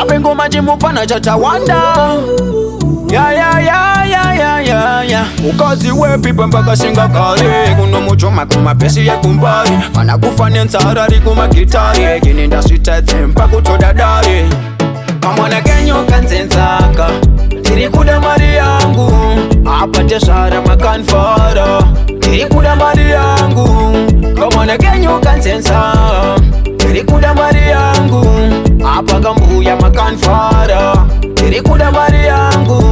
apengo majimupana chatawanda. Ya ukazi wepipa mpaka singa kare. Kuno muchoma kumapesi ya kumbari. Mana kufanya nsarari kumakitari. Gininda sitete mpaka utodadari. Kamwana kenyo kansensaka. Tirikuda mari yangu. Apate sara makanfara. Tirikuda mari yangu. Kamwana kenyo kansensaka. Tirikuda mari yangu. Apaka mbuya makanfara. Tirikuda mari yangu.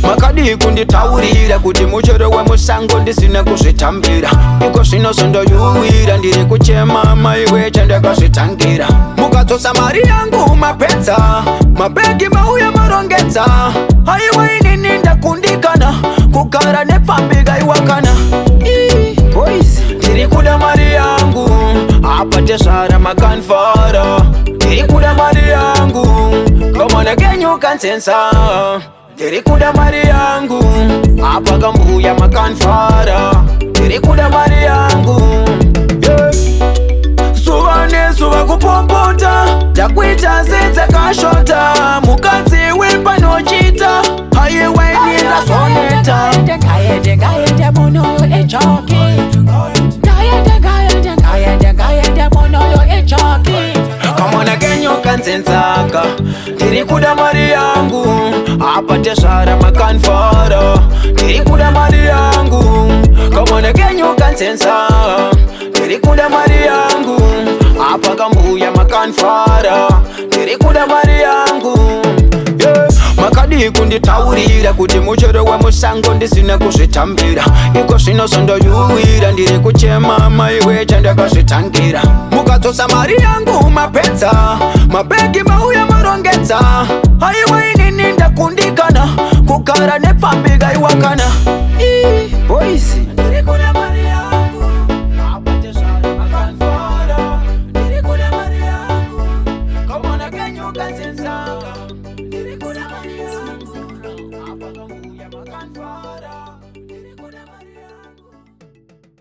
Makadi kunditaurira kuti muchero we musango ndisina kuzvitambira. Iko zvino sondoyuwira ndiri kuchema maiwe chandakazvitangira. Mukadzosa mari yangu mapedza, mabhegi mauya marongedza. Haiwa inini ndakundikana, kugara nepfambiga iwakana. Boys, ndiri kuda mari yangu, apate zvara makanfara. Ndiri kuda mari yangu, kamwana kenyu kansensa. Ndiri kuda mari yangu, apaka mbuya makanfara. Ndiri kuda mari yangu, Suva nesuva kupompota. Takuita zenze kashota. Mukadzi wepanochita. Haiwa inina soneta. Gaye monoyo echoki. Gaye monoyo echoki. Kamwana kenyo kansensaka. Ndiri kuda mari yangu, apate zvara makanfara. Ndiri kuda mari yangu, kamwana kenyo kansensaka. Ndiri kuda mari yangu, apaka mbuya makanfara. Ndiri kuda mari yangu, makadi kunditaurira kuti muchero we musango ndisina kuzvitambira. Iko zvino sondoyuwira ndiri kuchema maiwe chandakazvitangira. Mukadzosa mari yangu mapedza, mabhegi mauya marongedza. Haiwa